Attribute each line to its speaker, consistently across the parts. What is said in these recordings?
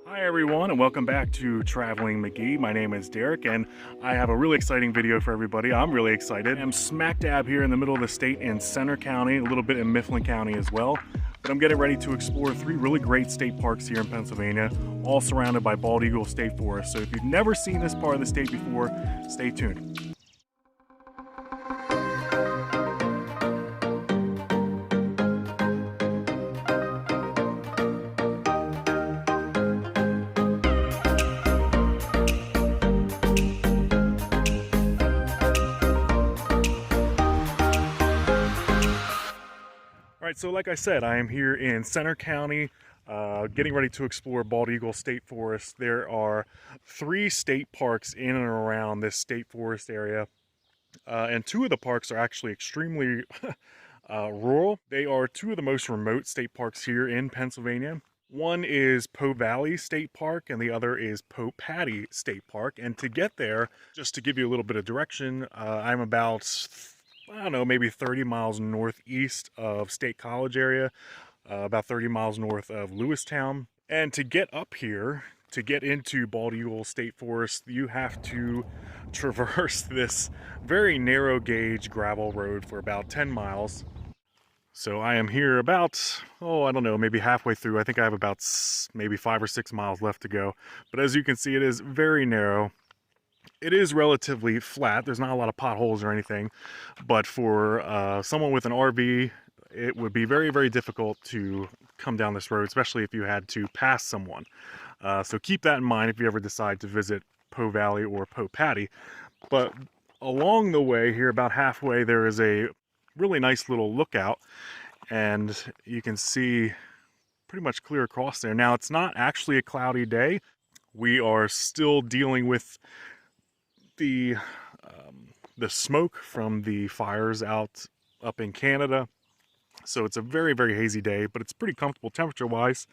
Speaker 1: Hi everyone, and welcome back to Traveling McGee. My name is Derek and I have a really exciting video for everybody. I'm really excited. I'm smack dab here in the middle of the state in Center County, a little bit in Mifflin County as well. But I'm getting ready to explore three really great state parks here in Pennsylvania, all surrounded by bald eagle state forest. So if you've never seen this part of the state before, stay tuned. All right, so like I said, I am here in Center County, getting ready to explore Bald Eagle State Forest. There are three state parks in and around this state forest area, and two of the parks are actually extremely rural. They are two of the most remote state parks here in Pennsylvania. One is Poe Valley State Park, and the other is Poe Paddy State Park. And to get there, just to give you a little bit of direction, I'm about, I don't know, maybe 30 miles northeast of State College area, about 30 miles north of Lewistown. And to get up here, to get into Bald Eagle State Forest, you have to traverse this very narrow gauge gravel road for about 10 miles. So I am here about, I don't know, maybe halfway through. I think I have about maybe 5 or 6 miles left to go. But as you can see, it is very narrow. It is relatively flat. There's not a lot of potholes or anything, but for someone with an RV, it would be very, very difficult to come down this road, especially if you had to pass someone. So keep that in mind if you ever decide to visit Poe Valley or Poe Paddy. But along the way here, about halfway, there is a really nice little lookout, and you can see pretty much clear across there. Now, it's not actually a cloudy day. We are still dealing with the smoke from the fires up in Canada. So it's a very, very hazy day, but it's pretty comfortable temperature-wise.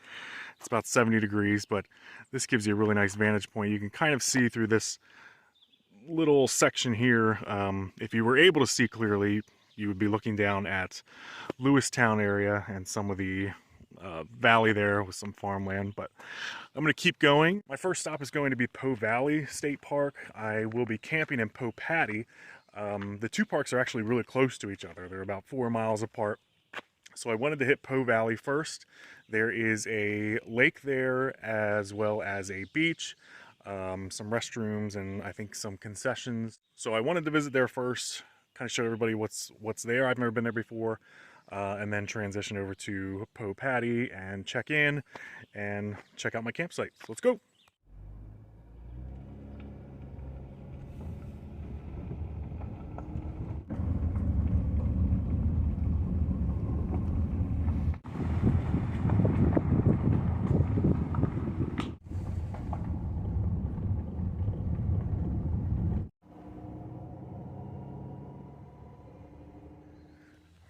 Speaker 1: It's about 70 degrees, but this gives you a really nice vantage point. You can kind of see through this little section here. If you were able to see clearly, you would be looking down at Lewistown area and some of the valley there with some farmland. But I'm going to keep going. My first stop is going to be Poe Valley State Park. I will be camping in Poe Paddy. The two parks are actually really close to each other. They're about 4 miles apart. So I wanted to hit Poe Valley first. There is a lake there as well as a beach, some restrooms, and I think some concessions. So I wanted to visit there first, kind of show everybody what's there. I've never been there before, and then transition over to Poe Paddy and check in and check out my campsite. So let's go.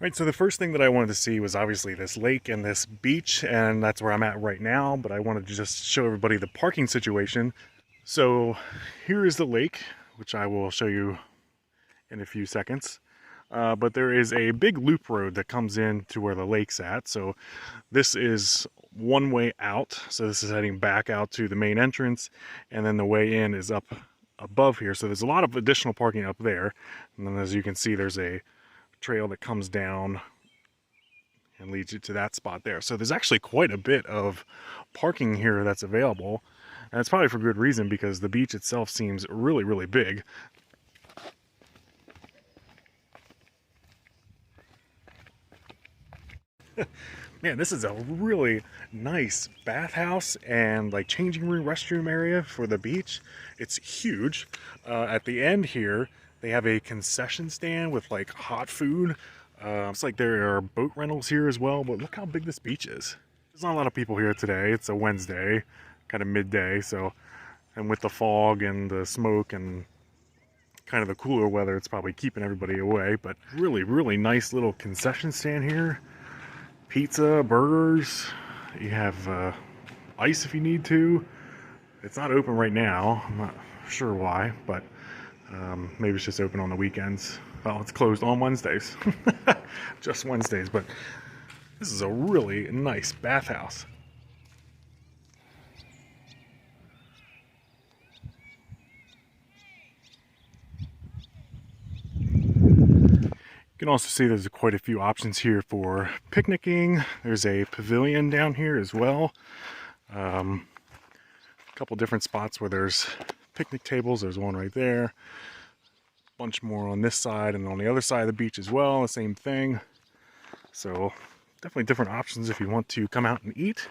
Speaker 1: Right, so the first thing that I wanted to see was obviously this lake and this beach, and that's where I'm at right now, but I wanted to just show everybody the parking situation. So here is the lake, which I will show you in a few seconds. But there is a big loop road that comes in to where the lake's at. So this is one way out. So this is heading back out to the main entrance, and then the way in is up above here. So there's a lot of additional parking up there. And then as you can see, there's a trail that comes down and leads you to that spot there. So there's actually quite a bit of parking here that's available, and it's probably for good reason because the beach itself seems really, really big. Man, this is a really nice bathhouse and like changing room, restroom area for the beach. It's huge. At the end here, they have a concession stand with like hot food. It's like there are boat rentals here as well, but look how big this beach is. There's not a lot of people here today. It's a Wednesday, kind of midday, so, and with the fog and the smoke and kind of the cooler weather, it's probably keeping everybody away. But really, really nice little concession stand here. Pizza, burgers, you have ice if you need to. It's not open right now, I'm not sure why, but maybe it's just open on the weekends. Well, it's closed on Wednesdays. Just Wednesdays, but this is a really nice bathhouse. can also see there's quite a few options here for picnicking. There's a pavilion down here as well. A couple different spots where there's picnic tables. There's one right there. A bunch more on this side and on the other side of the beach as well. The same thing. So definitely different options if you want to come out and eat.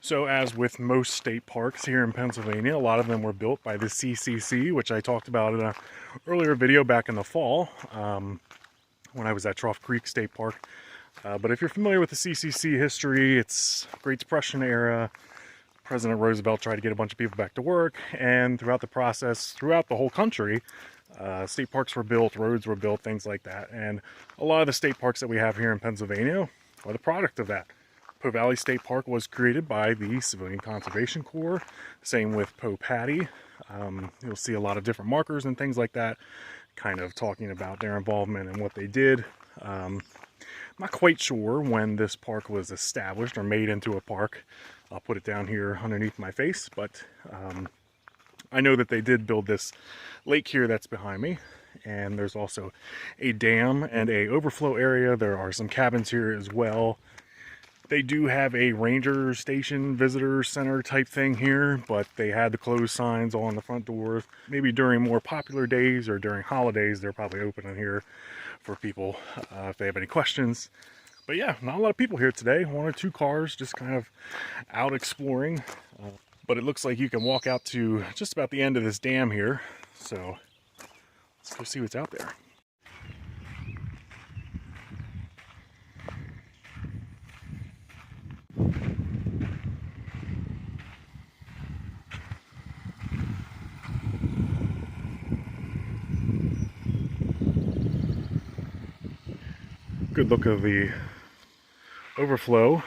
Speaker 1: So as with most state parks here in Pennsylvania, a lot of them were built by the CCC, which I talked about in an earlier video back in the fall when I was at Trough Creek State Park. But if you're familiar with the CCC history, it's Great Depression era. President Roosevelt tried to get a bunch of people back to work, and throughout the process, throughout the whole country, state parks were built, roads were built, things like that. And a lot of the state parks that we have here in Pennsylvania are the product of that. Poe Valley State Park was created by the Civilian Conservation Corps. Same with Poe Paddy. You'll see a lot of different markers and things like that, kind of talking about their involvement and what they did. I'm not quite sure when this park was established or made into a park. I'll put it down here underneath my face, but I know that they did build this lake here that's behind me, and there's also a dam and a overflow area. There are some cabins here as well. They do have a ranger station visitor center type thing here, but they had the closed signs on the front doors. Maybe during more popular days or during holidays, they're probably open in here for people if they have any questions. But yeah, not a lot of people here today. 1 or 2 cars just kind of out exploring. But it looks like you can walk out to just about the end of this dam here. So let's go see what's out there. Good look of the overflow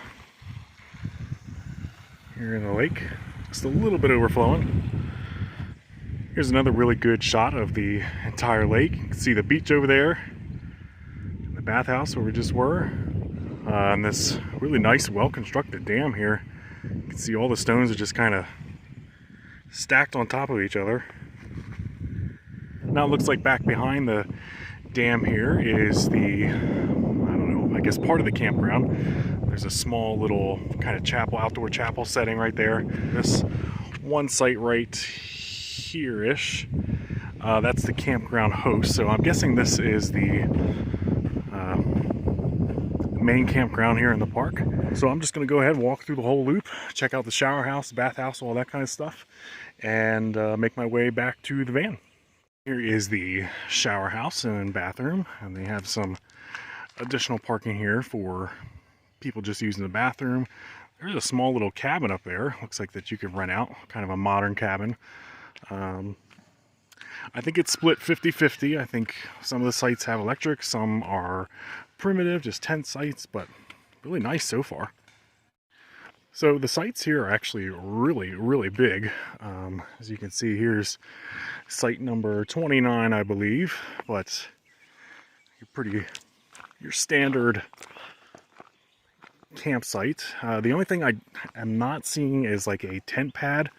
Speaker 1: here in the lake. Just a little bit overflowing. Here's another really good shot of the entire lake. You can see the beach over there, and the bathhouse where we just were, and this really nice, well-constructed dam here. You can see all the stones are just kind of stacked on top of each other. Now it looks like back behind the dam here is the, I guess part of the campground. There's a small little kind of chapel, outdoor chapel setting right there. This one site right here-ish, that's the campground host. So I'm guessing this is the main campground here in the park. So I'm just gonna go ahead and walk through the whole loop, check out the shower house, bathhouse, all that kind of stuff, and make my way back to the van. Here is the shower house and bathroom, and they have some additional parking here for people just using the bathroom. There's a small little cabin up there. Looks like that you could rent out, kind of a modern cabin. I think it's split 50-50. I think some of the sites have electric, some are primitive, just tent sites, but really nice so far. So the sites here are actually really, really big. As you can see, here's site number 29, I believe, but your standard campsite. The only thing I am not seeing is like a tent pad,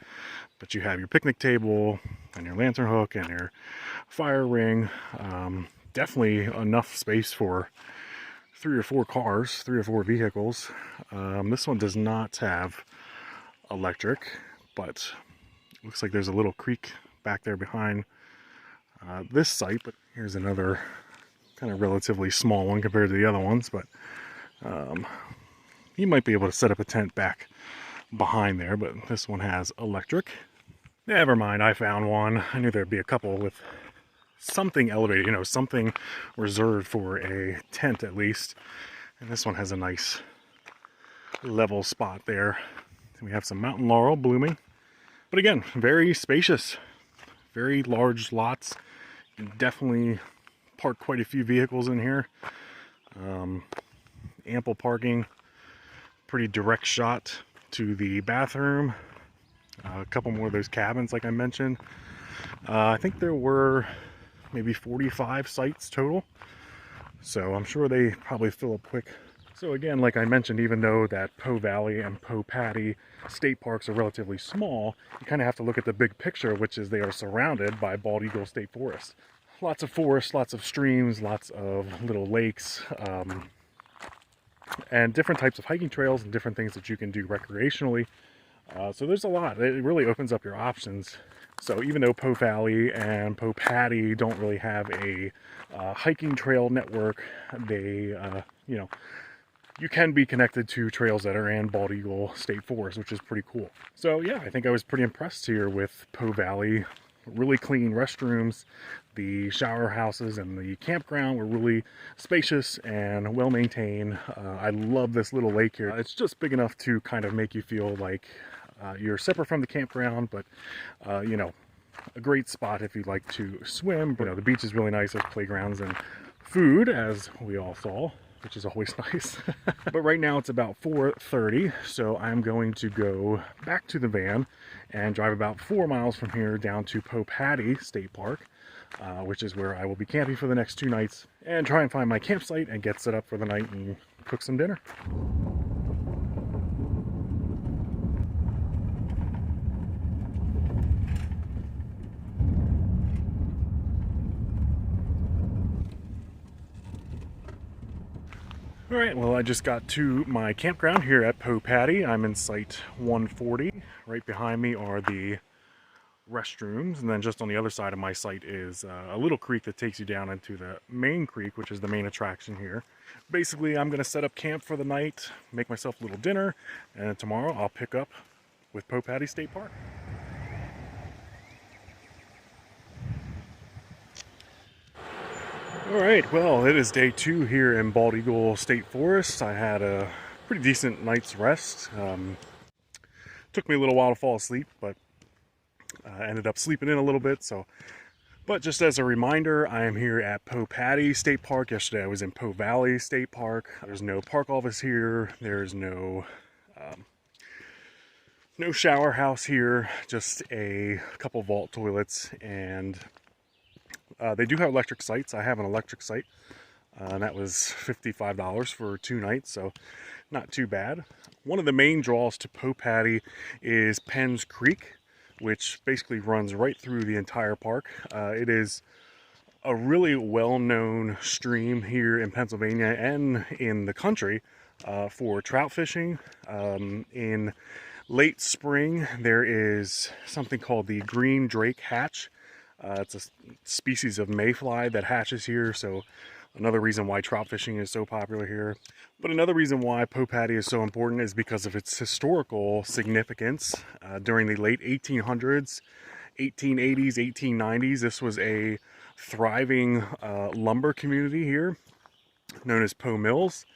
Speaker 1: but you have your picnic table and your lantern hook and your fire ring. Definitely enough space for 3 or 4 cars, 3 or 4 vehicles. This one does not have electric, but it looks like there's a little creek back there behind this site. But here's another kind of relatively small one compared to the other ones, but you might be able to set up a tent back behind there, but this one has electric. Never mind, I found one. I knew there'd be a couple with something elevated, you know, something reserved for a tent at least. And this one has a nice level spot there. And we have some mountain laurel blooming. But again, very spacious, very large lots. You can definitely park quite a few vehicles in here. Ample parking, pretty direct shot to the bathroom. A couple more of those cabins like I mentioned. I think there were maybe 45 sites total, so I'm sure they probably fill up quick. So again, like I mentioned, even though that Poe Valley and Poe Paddy state parks are relatively small, you kind of have to look at the big picture, which is they are surrounded by bald eagle state forest. lots of forests, lots of streams, lots of little lakes, and different types of hiking trails and different things that you can do recreationally. So there's a lot. It really opens up your options. So even though Poe Valley and Poe Paddy don't really have a hiking trail network, they, you know, you can be connected to trails that are in Bald Eagle State Forest, which is pretty cool. So yeah, I think I was pretty impressed here with Poe Valley. Really clean restrooms, the shower houses and the campground were really spacious and well maintained. I love this little lake here. It's just big enough to kind of make you feel like you're separate from the campground, but you know, a great spot if you'd like to swim. You know, the beach is really nice. There's playgrounds and food, as we all saw, which is always nice. But right now it's about 4:30, so I'm going to go back to the van and drive about 4 miles from here down to Poe Paddy State Park, which is where I will be camping for the next 2 nights, and try and find my campsite and get set up for the night and cook some dinner. All right, well, I just got to my campground here at Poe Paddy. I'm in site 140. Right behind me are the restrooms, and then just on the other side of my site is a little creek that takes you down into the main creek, which is the main attraction here. Basically, I'm going to set up camp for the night, make myself a little dinner, and tomorrow I'll pick up with Poe Paddy State Park. Alright, well, it is day 2 here in Bald Eagle State Forest. I had a pretty decent night's rest. Took me a little while to fall asleep, but I ended up sleeping in a little bit. But just as a reminder, I am here at Poe Paddy State Park. Yesterday I was in Poe Valley State Park. There's no park office here. There's no shower house here, just a couple vault toilets, and they do have electric sites. I have an electric site, and that was $55 for 2 nights, so not too bad. One of the main draws to Poe Paddy is Penn's Creek, which basically runs right through the entire park. It is a really well-known stream here in Pennsylvania and in the country for trout fishing. In late spring, there is something called the green drake hatch. It's a species of mayfly that hatches here, so another reason why trout fishing is so popular here. But another reason why Poe Paddy is so important is because of its historical significance. During the late 1800s, 1880s, 1890s, this was a thriving lumber community here known as Poe Mills.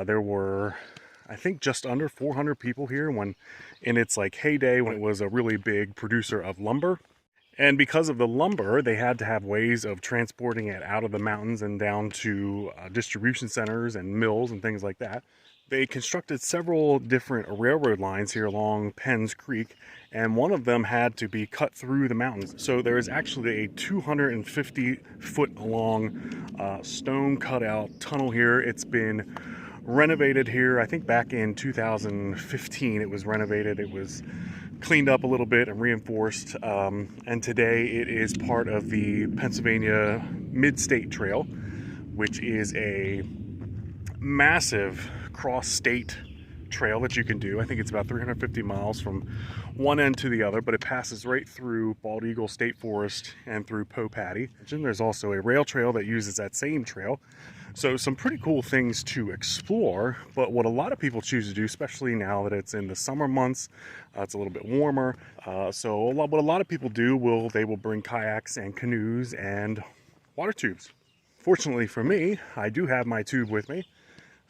Speaker 1: There were, I think, just under 400 people here when in its like heyday, when it was a really big producer of lumber. And because of the lumber, they had to have ways of transporting it out of the mountains and down to distribution centers and mills and things like that. They constructed several different railroad lines here along Penn's Creek, and one of them had to be cut through the mountains. So there is actually a 250-foot long stone cutout tunnel here. It's been renovated here. I think back in 2015 it was renovated. It was cleaned up a little bit and reinforced, and today it is part of the Pennsylvania Mid-State Trail, which is a massive cross-state trail that you can do. I think it's about 350 miles from one end to the other, but it passes right through Bald Eagle State Forest and through Poe Paddy. And there's also a rail trail that uses that same trail. So some pretty cool things to explore, but what a lot of people choose to do, especially now that it's in the summer months, it's a little bit warmer. So what a lot of people do, they will bring kayaks and canoes and water tubes. Fortunately for me, I do have my tube with me.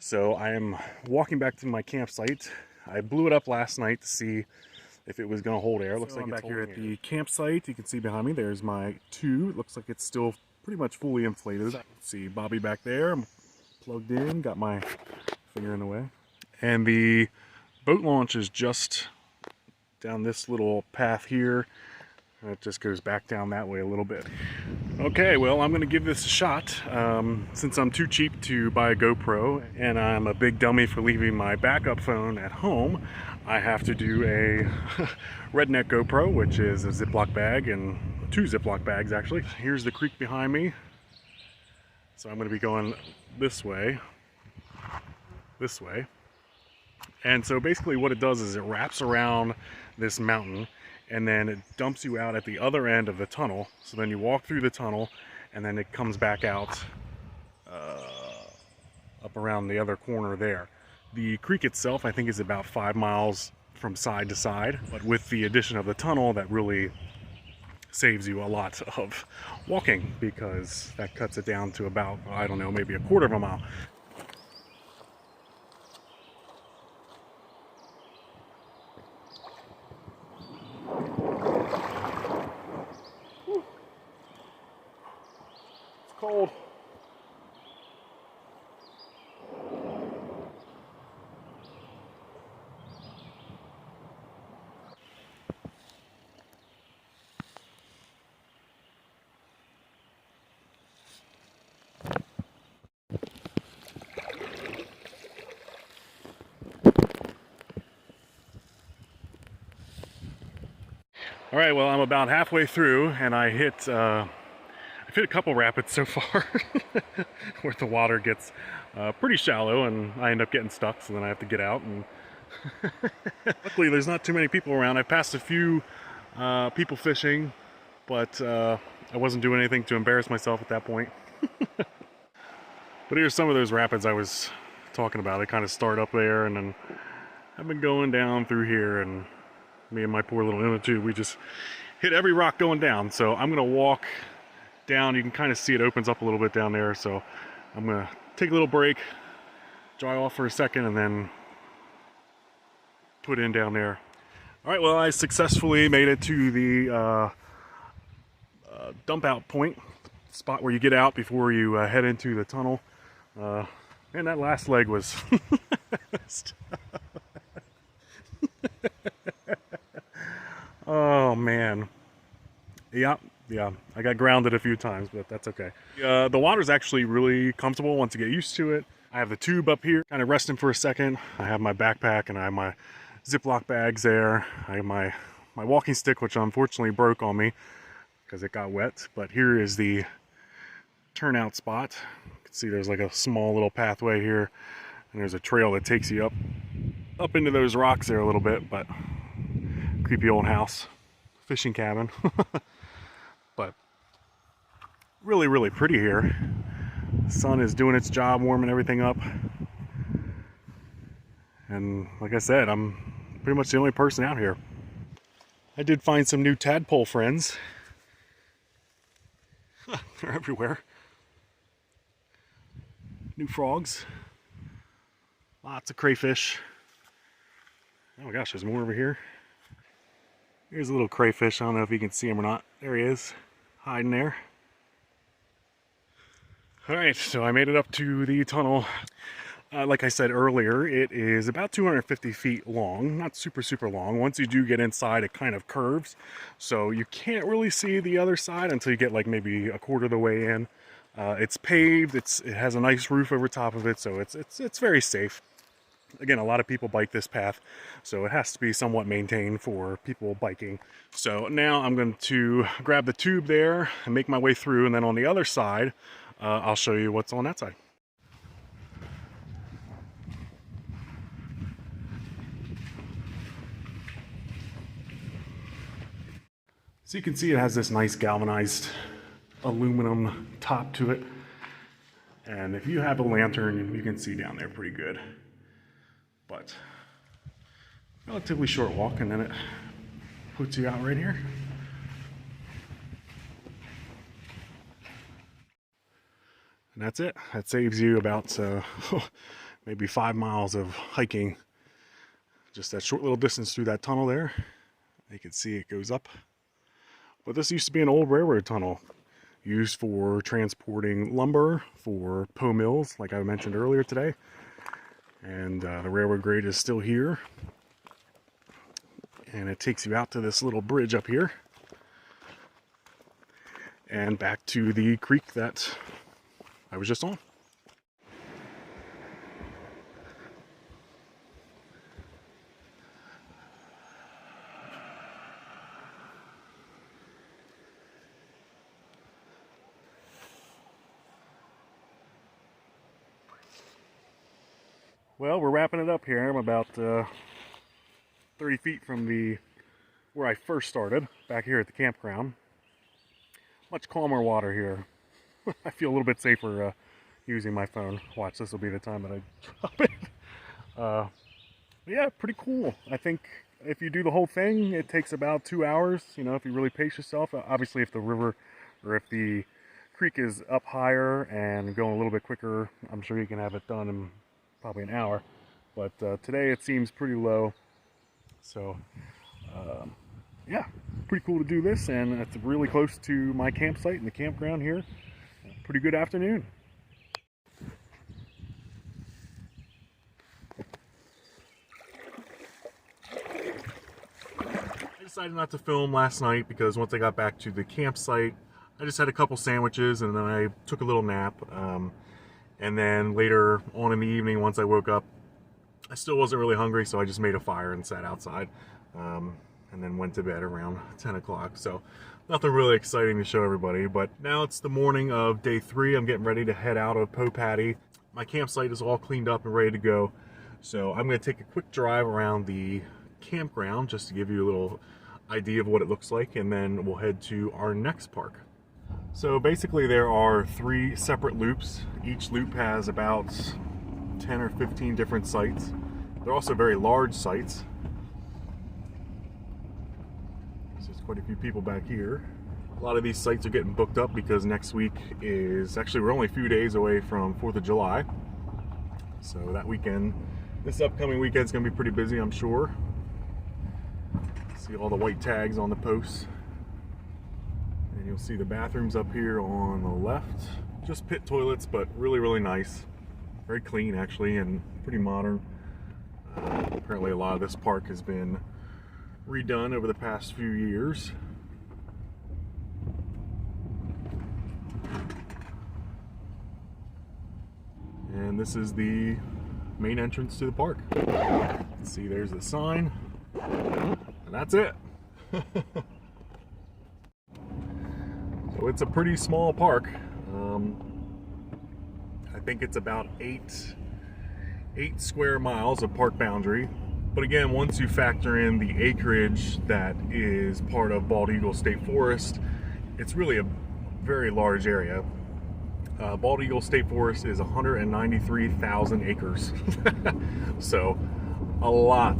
Speaker 1: So I am walking back to my campsite. I blew it up last night to see if it was going to hold air. Looks like it's back here at the campsite. You can see behind me, there's my tube. It looks like it's still pretty much fully inflated. See Bobby back there. I'm plugged in, got my finger in the way. And the boat launch is just down this little path here. It just goes back down that way a little bit. Okay, well, I'm going to give this a shot. Since I'm too cheap to buy a GoPro and I'm a big dummy for leaving my backup phone at home, I have to do a redneck GoPro, which is a Ziploc bag and 2 Ziploc bags actually. Here's the creek behind me. So I'm going to be going this way. And so basically what it does is it wraps around this mountain and then it dumps you out at the other end of the tunnel. So then you walk through the tunnel and then it comes back out up around the other corner there. The creek itself I think is about 5 miles from side to side, but with the addition of the tunnel that really saves you a lot of walking because that cuts it down to about, I don't know, maybe a quarter of a mile. It's cold. All right, well, I'm about halfway through and I've hit a couple rapids so far where the water gets pretty shallow and I end up getting stuck, so then I have to get out. And luckily there's not too many people around. I passed a few people fishing, but I wasn't doing anything to embarrass myself at that point. But here's some of those rapids I was talking about. They kind of start up there and then I've been going down through here, and me and my poor little inner tube, we just hit every rock going down. So I'm gonna walk down. You can kind of see it opens up a little bit down there, so I'm gonna take a little break, dry off for a second, and then put in down there. All right, well, I successfully made it to the dump out point, spot where you get out before you head into the tunnel. And that last leg was oh man, yeah, I got grounded a few times, but that's okay. The water's actually really comfortable once you get used to it. I have the tube up here, kind of resting for a second. I have my backpack and I have my Ziploc bags there. I have my walking stick, which unfortunately broke on me because it got wet. But here is the turnout spot. You can see there's like a small little pathway here, and there's a trail that takes you up into those rocks there a little bit. But creepy old house, fishing cabin. But really, really pretty here. The sun is doing its job, warming everything up. And like I said, I'm pretty much the only person out here. I did find some new tadpole friends. They're everywhere. New frogs. Lots of crayfish. Oh my gosh, there's more over here. Here's a little crayfish. I don't know if you can see him or not. There he is, hiding there. All right, so I made it up to the tunnel. Like I said earlier, it is about 250 feet long, not super long. Once you do get inside, it kind of curves, so you can't really see the other side until you get like maybe a quarter of the way in. It's paved. It has a nice roof over top of it, so it's very safe. Again, a lot of people bike this path, so it has to be somewhat maintained for people biking. So now I'm going to grab the tube there and make my way through, and then on the other side, I'll show you what's on that side. So you can see it has this nice galvanized aluminum top to it. And if you have a lantern, you can see down there pretty good. But relatively short walk, and then it puts you out right here. And that's it. That saves you about maybe 5 miles of hiking. Just that short little distance through that tunnel there. You can see it goes up. But this used to be an old railroad tunnel used for transporting lumber for Poe mills, like I mentioned earlier today. And the railroad grade is still here. And it takes you out to this little bridge up here. And back to the creek that I was just on. Well, we're wrapping it up here. I'm about 30 feet from where I first started, back here at the campground. Much calmer water here. I feel a little bit safer using my phone. Watch, this will be the time that I drop it. Yeah, pretty cool. I think if you do the whole thing, it takes about 2 hours, you know, if you really pace yourself. Obviously, if the river or if the creek is up higher and going a little bit quicker, I'm sure you can have it done in probably an hour. But today it seems pretty low. So, yeah, pretty cool to do this, and it's really close to my campsite and the campground here. Pretty good afternoon. I decided not to film last night because once I got back to the campsite, I just had a couple sandwiches and then I took a little nap. And then later on in the evening, once I woke up, I still wasn't really hungry, so I just made a fire and sat outside. And then went to bed around 10 o'clock. So nothing really exciting to show everybody, but now it's the morning of day 3. I'm getting ready to head out of Poe Paddy. My campsite is all cleaned up and ready to go. So I'm gonna take a quick drive around the campground just to give you a little idea of what it looks like, and then we'll head to our next park. So basically there are 3 separate loops. Each loop has about 10 or 15 different sites. They're also very large sites. There's quite a few people back here. A lot of these sites are getting booked up because next week is, actually we're only a few days away from 4th of July. So that weekend, this upcoming weekend is going to be pretty busy, I'm sure. See all the white tags on the posts. And you'll see the bathrooms up here on the left. Just pit toilets, but really, really nice. Very clean actually, and pretty modern. Apparently a lot of this park has been redone over the past few years. And this is the main entrance to the park. See, there's the sign, and that's it. So it's a pretty small park. I think it's about 8 square miles of park boundary. But again, once you factor in the acreage that is part of Bald Eagle State Forest, it's really a very large area. Bald Eagle State Forest is 193,000 acres. So a lot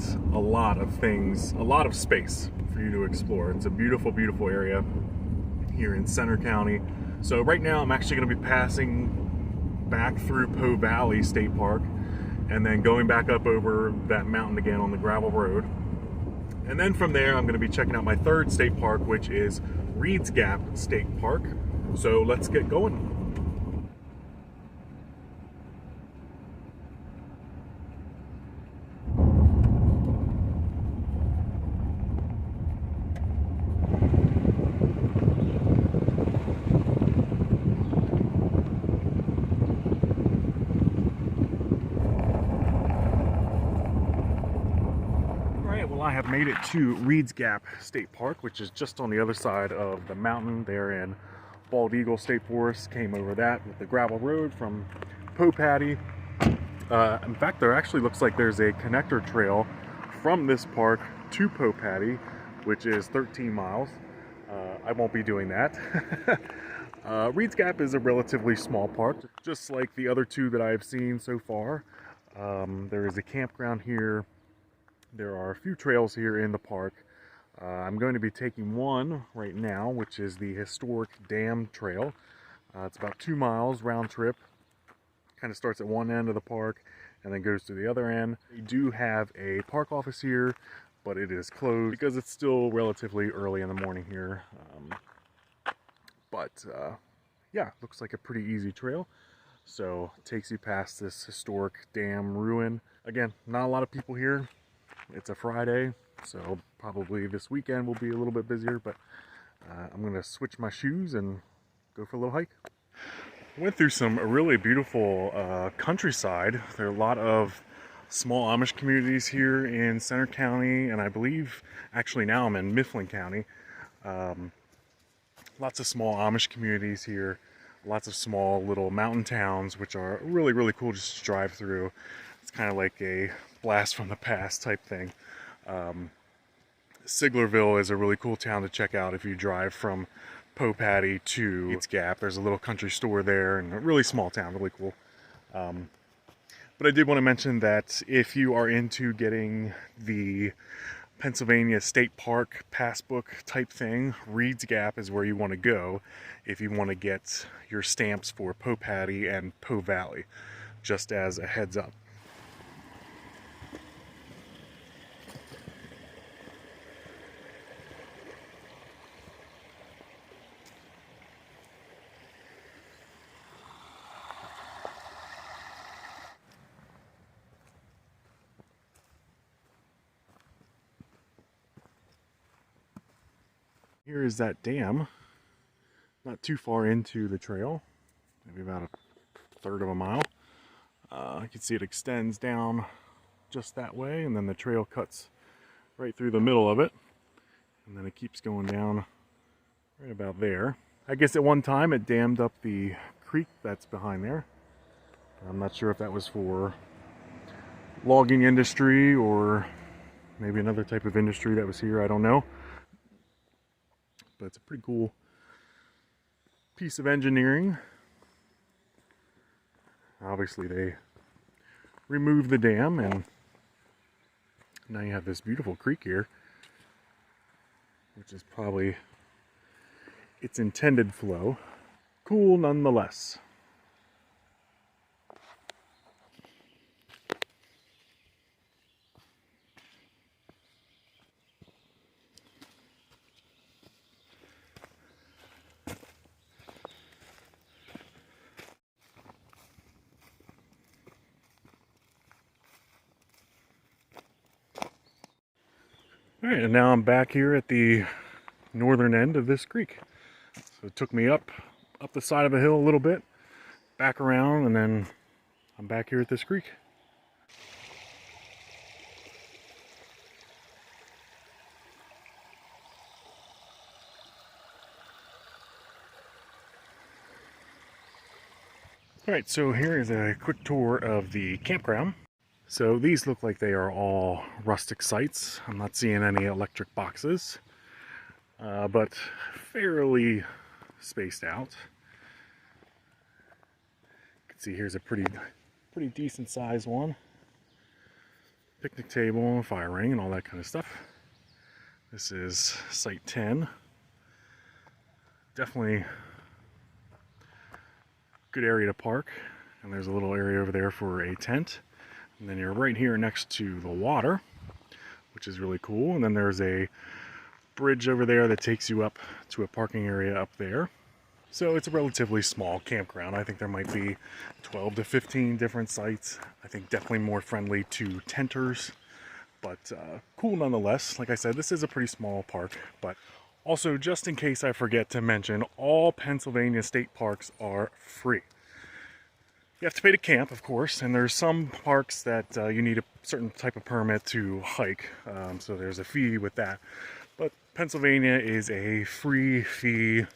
Speaker 1: of things, a lot of space for you to explore. It's a beautiful, beautiful area here in Center County. So right now I'm actually going to be passing back through Poe Valley State Park and then going back up over that mountain again on the gravel road. And then from there I'm going to be checking out my 3rd state park, which is Reed's Gap State Park. So let's get going. I have made it to Reed's Gap State Park, which is just on the other side of the mountain there in Bald Eagle State Forest. Came over that with the gravel road from Poe Paddy. In fact, there actually looks like there's a connector trail from this park to Poe Paddy, which is 13 miles. I won't be doing that. Reed's Gap is a relatively small park, just like the other 2 that I've seen so far. There is a campground here. There are a few trails here in the park. I'm going to be taking one right now, which is the Historic Dam Trail. It's about 2 miles round trip. Kind of starts at one end of the park and then goes to the other end. They do have a park office here, but it is closed because it's still relatively early in the morning here. Yeah, looks like a pretty easy trail. So it takes you past this historic dam ruin. Again, not a lot of people here. It's a Friday, so probably this weekend will be a little bit busier, but I'm going to switch my shoes and go for a little hike. Went through some really beautiful countryside. There are a lot of small Amish communities here in Center County, and I believe actually now I'm in Mifflin County. Lots of small Amish communities here, lots of small little mountain towns, which are really, really cool just to drive through. It's kind of like a blast from the past type thing. Siglerville is a really cool town to check out if you drive from Poe Paddy to its Gap. There's a little country store there, and a really small town, really cool. But I did want to mention that if you are into getting the Pennsylvania State Park passbook type thing, Reed's Gap is where you want to go if you want to get your stamps for Poe Paddy and Poe Valley, just as a heads up. Here is that dam, not too far into the trail, maybe about a third of a mile. You can see it extends down just that way, and then the trail cuts right through the middle of it, and then it keeps going down right about there. I guess at one time it dammed up the creek that's behind there. I'm not sure if that was for logging industry or maybe another type of industry that was here, I don't know. But it's a pretty cool piece of engineering. Obviously they removed the dam, and now you have this beautiful creek here, which is probably its intended flow. Cool nonetheless. Alright, and now I'm back here at the northern end of this creek. So it took me up the side of a hill a little bit, back around, and then I'm back here at this creek. Alright, so here is a quick tour of the campground. So these look like they are all rustic sites. I'm not seeing any electric boxes, but fairly spaced out. You can see here's a pretty decent sized one. Picnic table, fire ring, and all that kind of stuff. This is site 10. Definitely good area to park, and there's a little area over there for a tent. And then you're right here next to the water, which is really cool. And then there's a bridge over there that takes you up to a parking area up there. So it's a relatively small campground. I think there might be 12 to 15 different sites. I think definitely more friendly to tenters, but cool nonetheless. Like I said, this is a pretty small park, but also, just in case I forget to mention, all Pennsylvania state parks are free. You have to pay to camp, of course, and there's some parks that you need a certain type of permit to hike, so there's a fee with that. But Pennsylvania is a free fee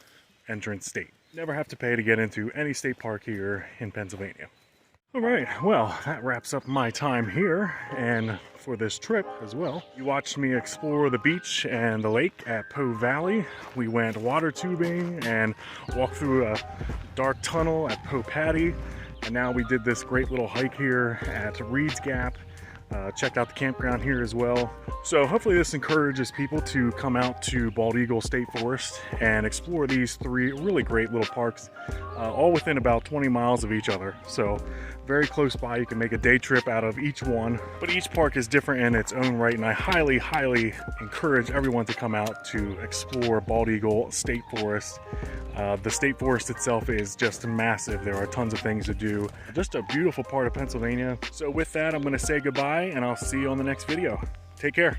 Speaker 1: entrance state. Never have to pay to get into any state park here in Pennsylvania. Alright, well, that wraps up my time here, and for this trip as well. You watched me explore the beach and the lake at Poe Valley. We went water tubing and walked through a dark tunnel at Poe Paddy. And now we did this great little hike here at Reed's Gap. Checked out the campground here as well. So hopefully this encourages people to come out to Bald Eagle State Forest and explore these three really great little parks, all within about 20 miles of each other. So very close by. You can make a day trip out of each one, but each park is different in its own right, and I highly encourage everyone to come out to explore Bald Eagle State Forest. The state forest itself is just massive. There are tons of things to do. Just a beautiful part of Pennsylvania. So with that, I'm going to say goodbye, and I'll see you on the next video. Take care.